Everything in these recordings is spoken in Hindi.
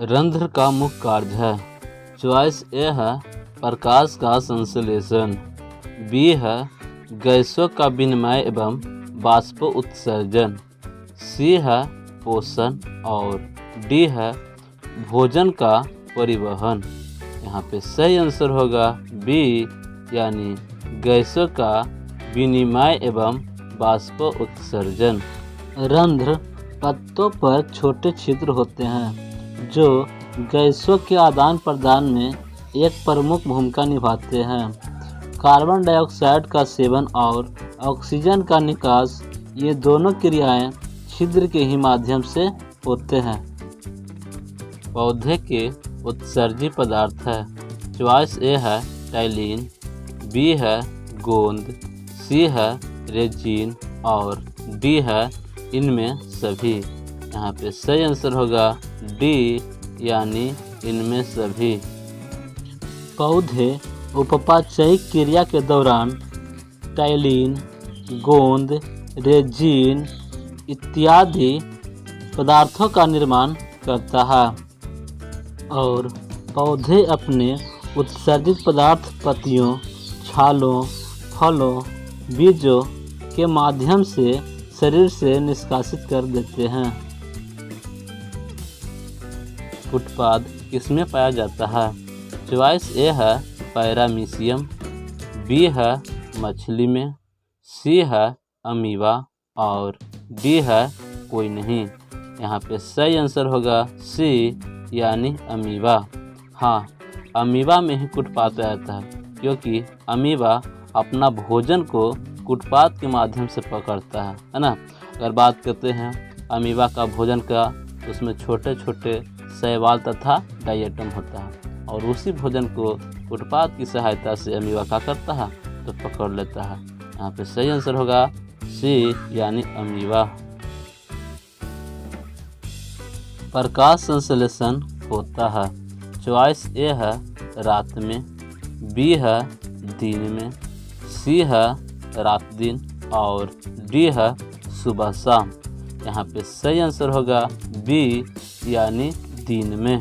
रंध्र का मुख्य कार्य है। चॉइस ए है प्रकाश का संश्लेषण, बी है गैसों का विनिमय एवं बाष्प उत्सर्जन, सी है पोषण और डी है भोजन का परिवहन। यहाँ पे सही आंसर होगा बी यानी गैसों का विनिमय एवं बाष्प उत्सर्जन। रंध्र पत्तों पर छोटे छिद्र होते हैं जो गैसों के आदान प्रदान में एक प्रमुख भूमिका निभाते हैं। कार्बन डाइऑक्साइड का सेवन और ऑक्सीजन का निकास, ये दोनों क्रियाएं छिद्र के ही माध्यम से होते हैं। पौधे के उत्सर्जी पदार्थ है। चॉइस ए है टाइलिन, बी है गोंद, सी है रेजिन और डी है इनमें सभी। यहाँ पे सही आंसर होगा डी यानी इनमें सभी। पौधे उपपाचयिक क्रिया के दौरान टाइलिन, गोंद, रेजिन इत्यादि पदार्थों का निर्माण करता है और पौधे अपने उत्सर्जित पदार्थ पत्तियों, छालों, फलों, बीजों के माध्यम से शरीर से निष्कासित कर देते हैं। उत्पाद किसमें पाया जाता है? चॉइस ए है पैरामीशियम, बी है मछली में, सी है अमीबा और डी है कोई नहीं। यहाँ पे सही आंसर होगा सी यानी अमीबा। हाँ, अमीबा में ही कुटपात पाया जाता है क्योंकि अमीबा अपना भोजन को कुटपात के माध्यम से पकड़ता है ना। अगर बात करते हैं अमीबा का भोजन का, तो उसमें छोटे छोटे शैवाल तथा डायटम होता है और उसी भोजन को कुटपात की सहायता से अमीबा क्या करता है तो पकड़ लेता है। यहाँ पे सही आंसर होगा सी यानी अमीबा। प्रकाश संश्लेषण होता है। चॉइस ए है रात में, बी है दिन में, सी है रात दिन और डी है सुबह शाम। यहाँ पे सही आंसर होगा बी यानी दिन में।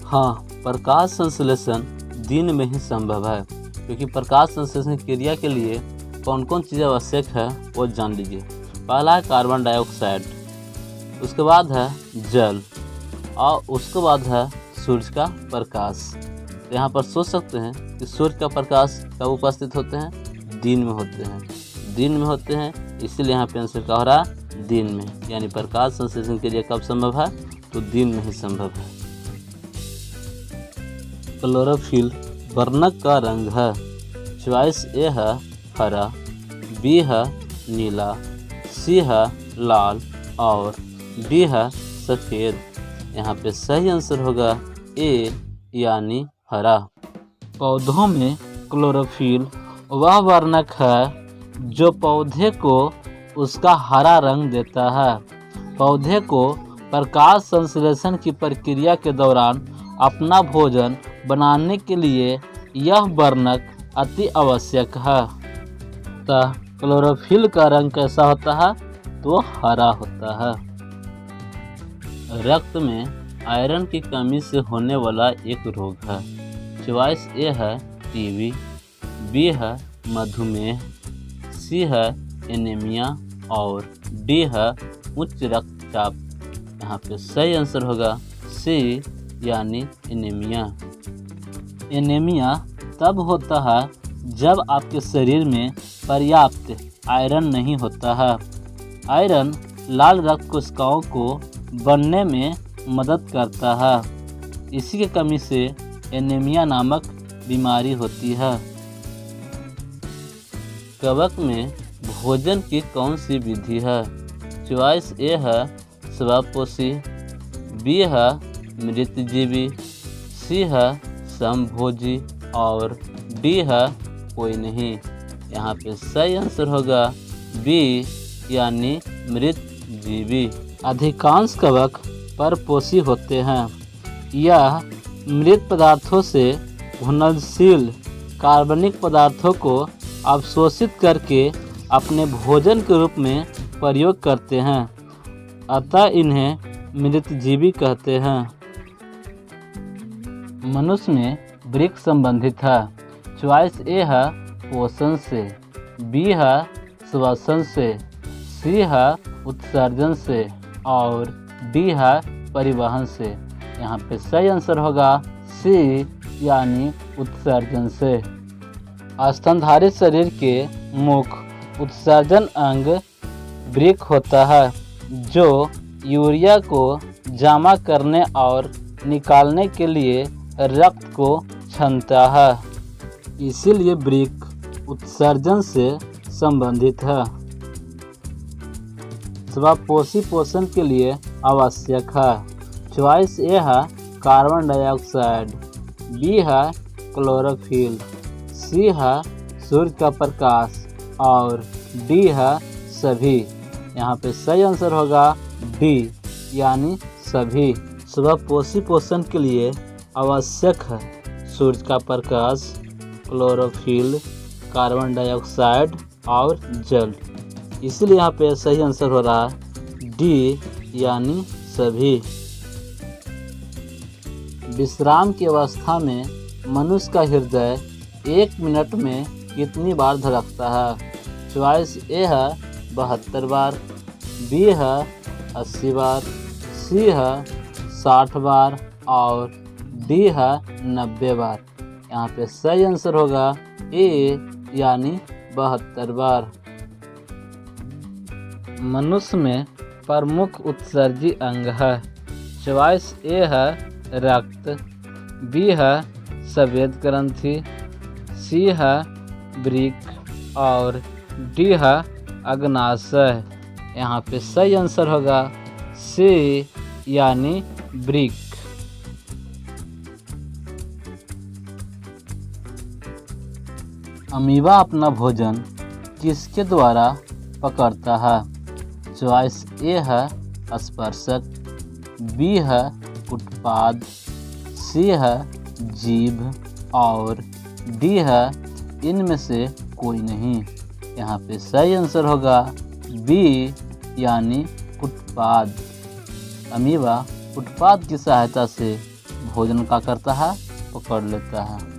हाँ, प्रकाश संश्लेषण दिन में ही संभव है क्योंकि प्रकाश संश्लेषण क्रिया के लिए कौन कौन चीज़ें आवश्यक है वो जान लीजिए। पहला है कार्बन डाइऑक्साइड, उसके बाद है जल और उसके बाद है सूर्य का प्रकाश। तो यहाँ पर सोच सकते हैं कि सूर्य का प्रकाश कब उपस्थित होते हैं? दिन में होते हैं। दिन में होते हैं इसीलिए यहाँ पे आंसर क्या हो रहा है? दिन में। यानी प्रकाश संश्लेषण के लिए कब संभव है? तो दिन में ही संभव है। क्लोरोफिल वर्णक का रंग है। चॉइस ए है हरा, बी है नीला, सी है लाल और डी है सफ़ेद। यहाँ पे सही आंसर होगा ए यानी हरा। पौधों में क्लोरोफिल वह वर्णक है जो पौधे को उसका हरा रंग देता है। पौधे को प्रकाश संश्लेषण की प्रक्रिया के दौरान अपना भोजन बनाने के लिए यह वर्णक अति आवश्यक है। अतः क्लोरोफिल का रंग कैसा होता है? तो हरा होता है। रक्त में आयरन की कमी से होने वाला एक रोग है। चॉइस ए है टीबी, बी है मधुमेह, सी है एनीमिया और डी है उच्च रक्तचाप। यहाँ पे सही आंसर होगा सी यानी एनीमिया। एनीमिया तब होता है जब आपके शरीर में पर्याप्त आयरन नहीं होता है। आयरन लाल रक्त कोशिकाओं को बनने में मदद करता है। इसी की कमी से एनीमिया नामक बीमारी होती है। कवक में भोजन की कौन सी विधि है? चॉइस ए है स्वपोषी, बी है मृतजीवी, सी है समभोजी और डी है कोई नहीं। यहाँ पे सही आंसर होगा बी यानी मृतजीवी। अधिकांश कवक परपोषी होते हैं। यह मृत पदार्थों से घुलनशील कार्बनिक पदार्थों को अवशोषित करके अपने भोजन के रूप में प्रयोग करते हैं, अतः इन्हें मृतजीवी कहते हैं। मनुष्य में वृक्क संबंधित है। चॉइस ए है पोषण से, बी है श्वसन से, सी है उत्सर्जन से और डी है परिवहन से। यहाँ पे सही आंसर होगा सी यानी उत्सर्जन से। स्तनधारी शरीर के मुख्य उत्सर्जन अंग वृक्क होता है जो यूरिया को जमा करने और निकालने के लिए रक्त को छानता है, इसीलिए वृक्क उत्सर्जन से संबंधित है। स्वपोषी पोषण के लिए आवश्यक है। चॉइस ए है कार्बन डाइऑक्साइड, बी है क्लोरोफिल, सी है सूर्य का प्रकाश और डी है सभी। यहाँ पे सही आंसर होगा डी यानी सभी। स्वपोषी पोषण के लिए आवश्यक है सूर्य का प्रकाश, क्लोरोफिल, कार्बन डाइऑक्साइड और जल, इसलिए यहाँ पे सही आंसर हो रहा है डी यानी सभी। विश्राम की अवस्था में मनुष्य का हृदय 1 मिनट में कितनी बार धड़कता है? चॉइस ए है 72 बार, बी है 80 बार, सी है 60 बार और डी है 90 बार। यहाँ पे सही आंसर होगा ए यानी 72 बार। मनुष्य में प्रमुख उत्सर्जी अंग है। चॉइस ए है रक्त, बी है सफेद ग्रंथि, सी है वृक्क और डी है अग्नाशय। यहाँ पे सही आंसर होगा सी यानी वृक्क। अमीबा अपना भोजन किसके द्वारा पकड़ता है? चॉइस ए है स्पर्शक, बी है उत्पाद, सी है जीभ और डी है इनमें से कोई नहीं। यहाँ पे सही आंसर होगा बी यानी उत्पाद। अमीबा उत्पाद की सहायता से भोजन का करता है, पकड़ लेता है।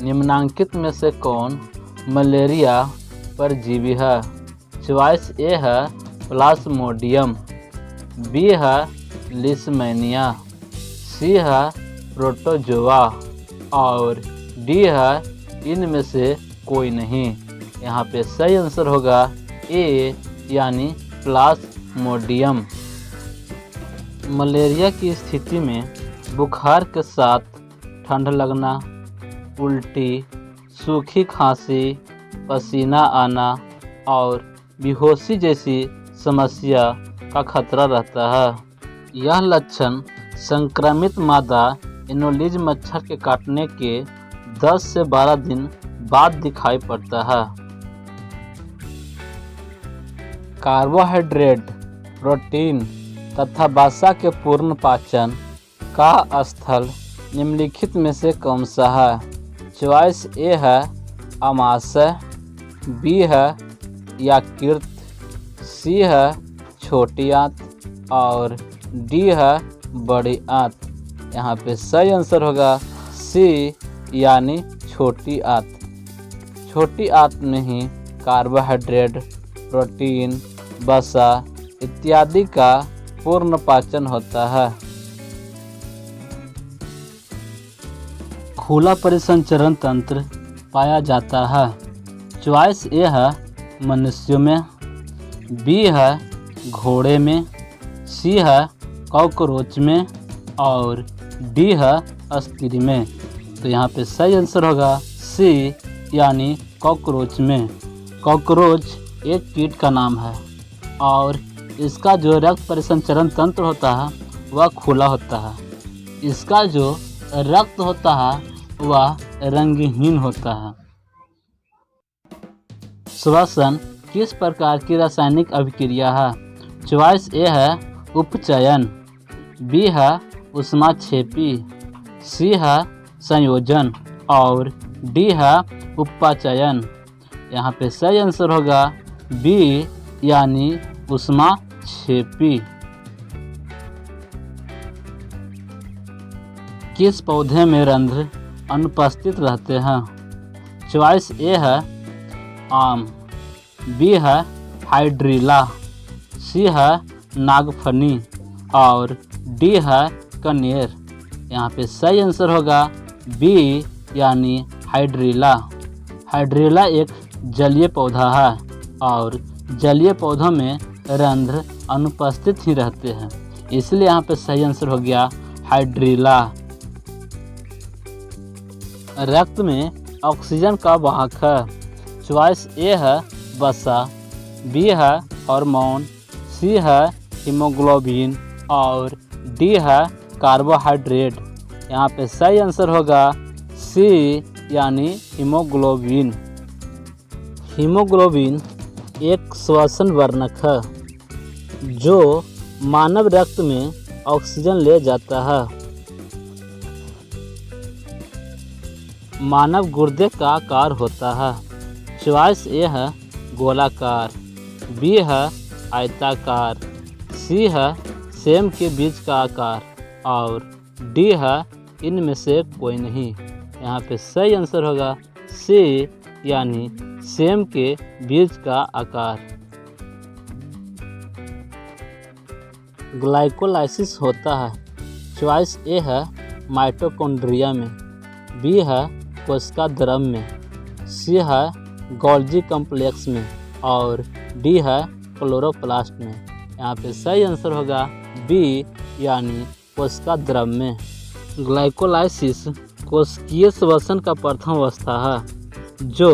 निम्नांकित में से कौन मलेरिया परजीवी है? चॉइस ए है प्लाज्मोडियम, बी है लिशमैनिया, सी है प्रोटोजोआ और डी है इनमें से कोई नहीं। यहाँ पे सही आंसर होगा ए यानी प्लाज्मोडियम। मलेरिया की स्थिति में बुखार के साथ ठंड लगना, उल्टी, सूखी खांसी, पसीना आना और बेहोशी जैसी समस्या का खतरा रहता है। यह लक्षण संक्रमित मादा एनोलिज मच्छर के काटने के 10 से 12 दिन बाद दिखाई पड़ता है। कार्बोहाइड्रेट, प्रोटीन तथा वसा के पूर्ण पाचन का स्थल निम्नलिखित में से कौन सा है? चॉइस ए है आमाशय, बी है यकृत, सी है छोटी आंत और डी है बड़ी आंत। यहाँ पे सही आंसर होगा सी यानी छोटी आंत। छोटी आंत में ही कार्बोहाइड्रेट, प्रोटीन, वसा इत्यादि का पूर्ण पाचन होता है। खुला परिसंचरण तंत्र पाया जाता है। चॉइस ए है मनुष्यों में, बी है घोड़े में, सी है कॉकरोच में और डी है स्त्री में। तो यहाँ पे सही आंसर होगा सी यानी कॉकरोच में। कॉकरोच एक कीट का नाम है और इसका जो रक्त परिसंचरण तंत्र होता है वह खुला होता है। इसका जो रक्त होता है वह रंगहीन होता है। श्वसन किस प्रकार की रासायनिक अभिक्रिया है? चॉइस ए है उपचयन, बी है ऊष्माक्षेपी, सी है संयोजन और डी है उपाचयन। यहाँ पे सही आंसर होगा बी यानी ऊष्माक्षेपी। किस पौधे में रंध्र अनुपस्थित रहते हैं? चॉइस ए है आम, बी है हाइड्रिला, सी है नागफनी और डी है कनेर। यहाँ पे सही आंसर होगा बी यानी हाइड्रिला। हाइड्रिला एक जलीय पौधा है और जलीय पौधों में रंध्र अनुपस्थित ही रहते हैं, इसलिए यहाँ पे सही आंसर हो गया हाइड्रिला। रक्त में ऑक्सीजन का वाहक है। चॉइस ए है वसा, बी है हार्मोन, सी है हीमोग्लोबिन और डी है कार्बोहाइड्रेट। यहाँ पे सही आंसर होगा सी यानी हीमोग्लोबिन। हीमोग्लोबिन एक श्वसन वर्णक है जो मानव रक्त में ऑक्सीजन ले जाता है। मानव गुर्दे का आकार होता है। चॉइस ए है गोलाकार, बी है आयताकार, सी है सेम के बीज का आकार और डी है इनमें से कोई नहीं। यहाँ पे सही आंसर होगा सी यानी सेम के बीज का आकार। ग्लाइकोलाइसिस होता है। चॉइस ए है माइटोकॉन्ड्रिया में, बी है कोशिका द्रव में, सी है गोल्जी कॉम्प्लेक्स में और डी है क्लोरोप्लास्ट में। यहाँ पे सही आंसर होगा बी यानी कोशिका द्रव में। ग्लाइकोलाइसिस कोशिकीय श्वसन का प्रथम अवस्था है जो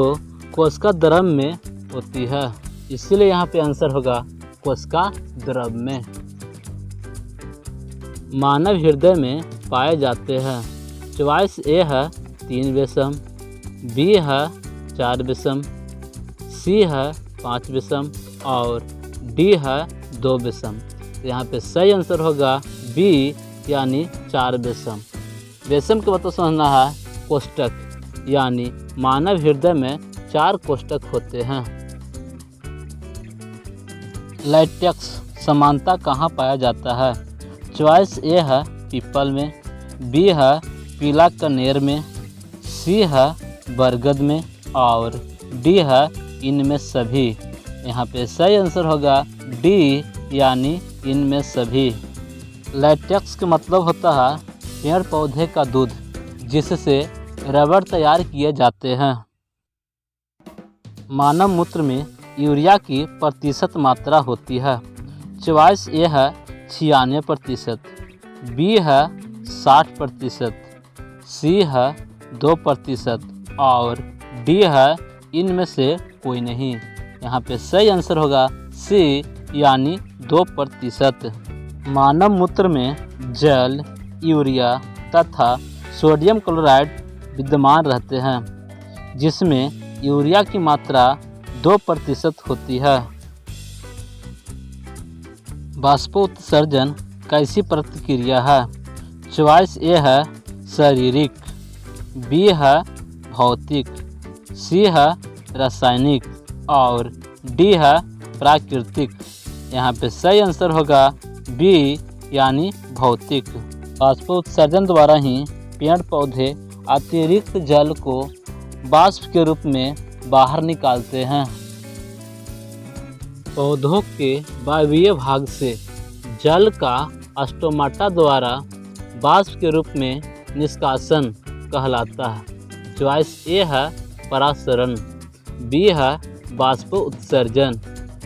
कोशिका द्रव में होती है, इसीलिए यहाँ पे आंसर होगा कोशिका द्रव में। मानव हृदय में पाए जाते हैं। चॉइस ए है 3 विषम, बी है 4 विषम, सी है 5 विषम और डी है 2 विषम। यहाँ पे सही आंसर होगा बी यानी 4 विषम। विषम के मतलब समझना है कोष्ठक, यानी मानव हृदय में 4 कोष्ठक होते हैं। लैटेक्स समानता कहाँ पाया जाता है? चॉइस ए है पीपल में, बी है पीला कनेर में, सी है बरगद में और डी है इनमें सभी। यहाँ पे सही आंसर होगा डी यानी इनमें सभी। लैटेक्स का मतलब होता है पेड़ पौधे का दूध जिससे रबर तैयार किए जाते हैं। मानव मूत्र में यूरिया की प्रतिशत मात्रा होती है। चॉइस ए है 96%, बी है 60%, सी है 2% और डी है इनमें से कोई नहीं। यहाँ पे सही आंसर होगा सी यानी 2%। मानव मूत्र में जल, यूरिया तथा सोडियम क्लोराइड विद्यमान रहते हैं, जिसमें यूरिया की मात्रा 2% होती है। बाष्पोत्सर्जन कैसी प्रतिक्रिया है? चॉइस ए है शारीरिक, बी है भौतिक, सी है रासायनिक और डी है प्राकृतिक। यहाँ पे सही आंसर होगा बी यानी भौतिक। बाष्पोत्सर्जन द्वारा ही पेड़ पौधे अतिरिक्त जल को वाष्प के रूप में बाहर निकालते हैं। पौधों के वायवीय भाग से जल का स्टोमाटा द्वारा वाष्प के रूप में निष्कासन कहलाता है। चॉइस ए है परासरण, बी है बाष्प उत्सर्जन,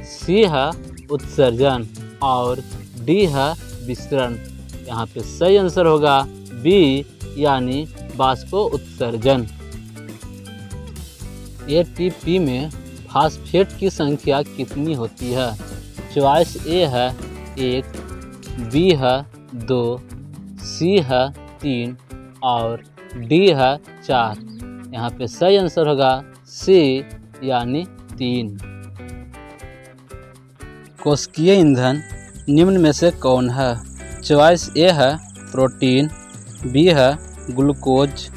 सी है उत्सर्जन और डी है विसरण। यहाँ पे सही आंसर होगा बी यानी बाष्प उत्सर्जन। एटीपी में फास्फेट की संख्या कितनी होती है? चॉइस ए है 1, बी है 2, सी है 3 और डी है 4। यहाँ पे सही आंसर होगा सी यानी 3। कोशिकीय ईंधन निम्न में से कौन है? चॉइस ए है प्रोटीन, बी है ग्लूकोज,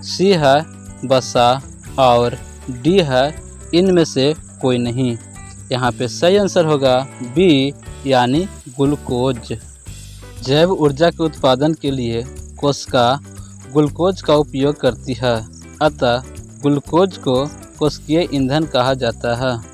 सी है वसा और डी है इनमें से कोई नहीं। यहाँ पे सही आंसर होगा बी यानी ग्लूकोज। जैव ऊर्जा के उत्पादन के लिए कोशिका ग्लूकोज का उपयोग करती है, अतः ग्लूकोज को कोशिकीय ईंधन कहा जाता है।